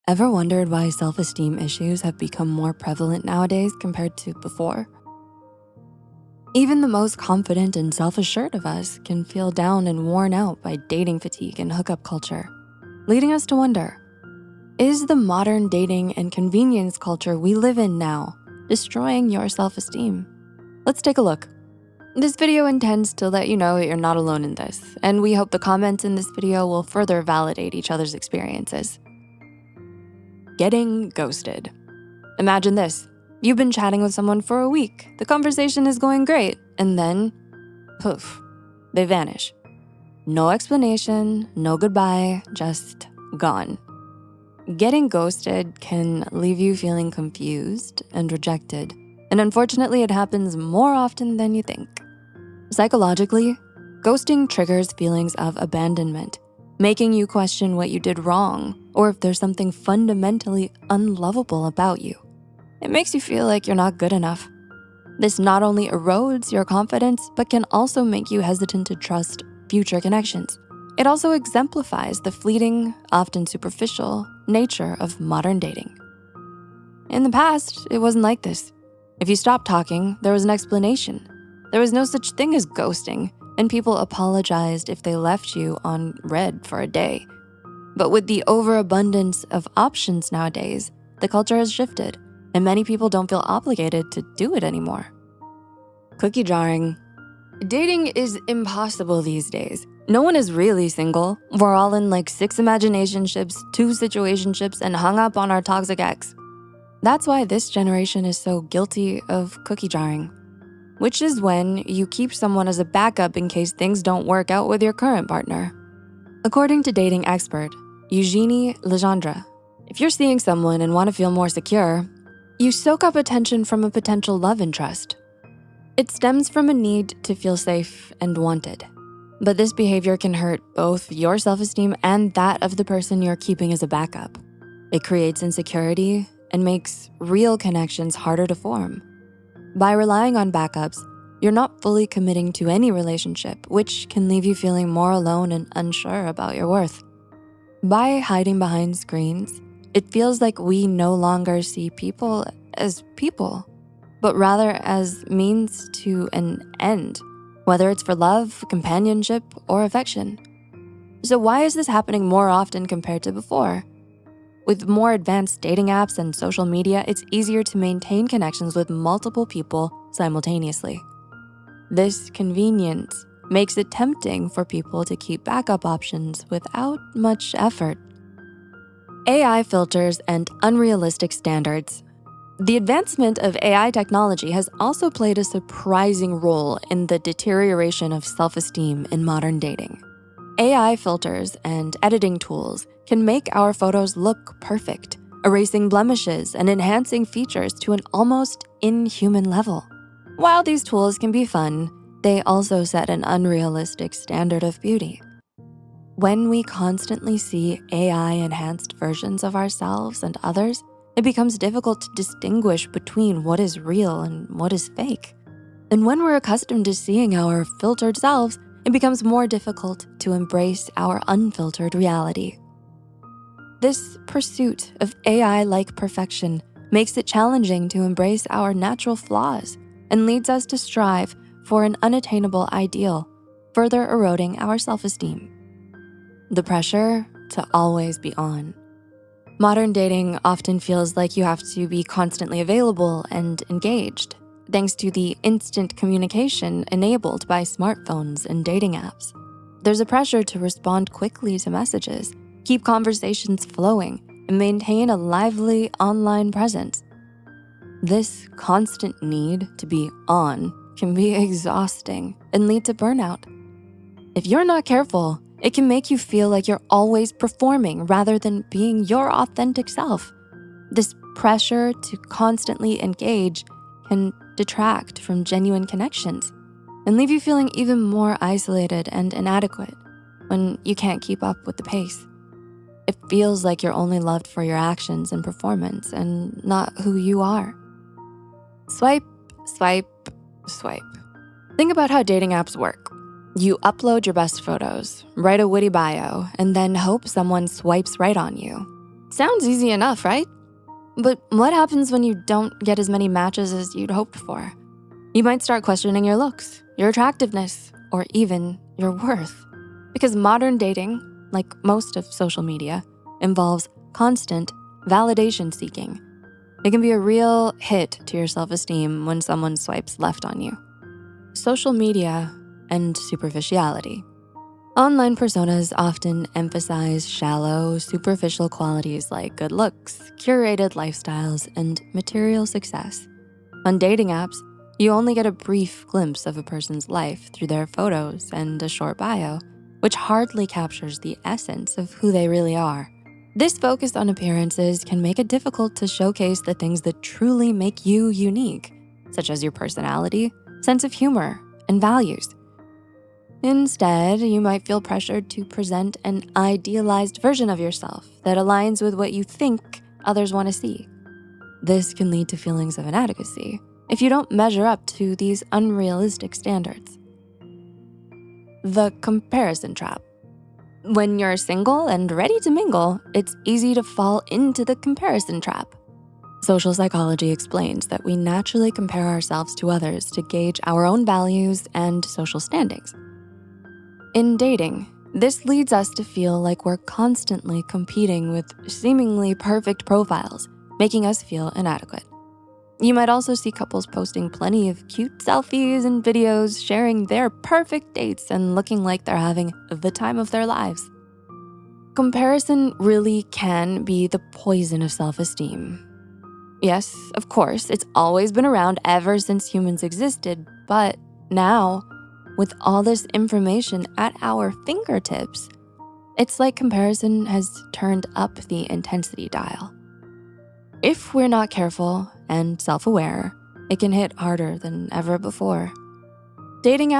Ever wondered why self-esteem issues have become more prevalent nowadays compared to before? Even the most confident and self-assured of us can feel down and worn out by dating fatigue and hookup culture, leading us to wonder, is the modern dating and convenience culture we live in now destroying your self-esteem? Let's take a look. This video intends to let you know that you're not alone in this, and we hope the comments in this video will further validate each other's experiences. Getting ghosted. Imagine this. You've been chatting with someone for a week. The conversation is going great, and then, poof, they vanish. No explanation, no goodbye, just gone. Getting ghosted can leave you feeling confused and rejected, and unfortunately, it happens more often than you think. Psychologically, ghosting triggers feelings of abandonment, making you question what you did wrong or if there's something fundamentally unlovable about you. It makes you feel like you're not good enough. This not only erodes your confidence, but can also make you hesitant to trust future connections. It also exemplifies the fleeting, often superficial nature of modern dating. In the past, it wasn't like this. If you stopped talking, there was an explanation. There was no such thing as ghosting, and people apologized if they left you on red for a day. But with the overabundance of options nowadays, the culture has shifted, and many people don't feel obligated to do it anymore. Cookie jarring. Dating is impossible these days. No one is really single. We're all in like 6 imaginationships, 2 situationships, and hung up on our toxic ex. That's why this generation is so guilty of cookie jarring, which is when you keep someone as a backup in case things don't work out with your current partner. According to dating expert Eugenie Legendre, if you're seeing someone and want to feel more secure, you soak up attention from a potential love interest. It stems from a need to feel safe and wanted. But this behavior can hurt both your self-esteem and that of the person you're keeping as a backup. It creates insecurity and makes real connections harder to form. By relying on backups, you're not fully committing to any relationship, which can leave you feeling more alone and unsure about your worth. By hiding behind screens, it feels like we no longer see people as people, but rather as means to an end, whether it's for love, companionship, or affection. So why is this happening more often compared to before? With more advanced dating apps and social media, it's easier to maintain connections with multiple people simultaneously. This convenience makes it tempting for people to keep backup options without much effort. AI filters and unrealistic standards. The advancement of AI technology has also played a surprising role in the deterioration of self-esteem in modern dating. AI filters and editing tools can make our photos look perfect, erasing blemishes and enhancing features to an almost inhuman level. While these tools can be fun, they also set an unrealistic standard of beauty. When we constantly see AI-enhanced versions of ourselves and others, it becomes difficult to distinguish between what is real and what is fake. And when we're accustomed to seeing our filtered selves, it becomes more difficult to embrace our unfiltered reality. This pursuit of AI-like perfection makes it challenging to embrace our natural flaws and leads us to strive for an unattainable ideal, further eroding our self-esteem. The pressure to always be on. Modern dating often feels like you have to be constantly available and engaged, thanks to the instant communication enabled by smartphones and dating apps. There's a pressure to respond quickly to messages, keep conversations flowing, and maintain a lively online presence. This constant need to be on can be exhausting and lead to burnout. If you're not careful, it can make you feel like you're always performing rather than being your authentic self. This pressure to constantly engage can detract from genuine connections and leave you feeling even more isolated and inadequate when you can't keep up with the pace. It feels like you're only loved for your actions and performance and not who you are. Swipe, swipe, swipe. Think about how dating apps work. You upload your best photos, write a witty bio, and then hope someone swipes right on you. Sounds easy enough, right? But what happens when you don't get as many matches as you'd hoped for? You might start questioning your looks, your attractiveness, or even your worth. Because modern dating, like most of social media, involves constant validation seeking. It can be a real hit to your self-esteem when someone swipes left on you. Social media and superficiality. Online personas often emphasize shallow, superficial qualities like good looks, curated lifestyles, and material success. On dating apps, you only get a brief glimpse of a person's life through their photos and a short bio, which hardly captures the essence of who they really are. This focus on appearances can make it difficult to showcase the things that truly make you unique, such as your personality, sense of humor, and values. Instead, you might feel pressured to present an idealized version of yourself that aligns with what you think others want to see. This can lead to feelings of inadequacy if you don't measure up to these unrealistic standards. The comparison trap. When you're single and ready to mingle, it's easy to fall into the comparison trap. Social psychology explains that we naturally compare ourselves to others to gauge our own values and social standings. In dating, this leads us to feel like we're constantly competing with seemingly perfect profiles, making us feel inadequate. You might also see couples posting plenty of cute selfies and videos, sharing their perfect dates and looking like they're having the time of their lives. Comparison really can be the poison of self-esteem. Yes, of course, it's always been around ever since humans existed, but now, with all this information at our fingertips, it's like comparison has turned up the intensity dial. If we're not careful and self-aware, it can hit harder than ever before. Dating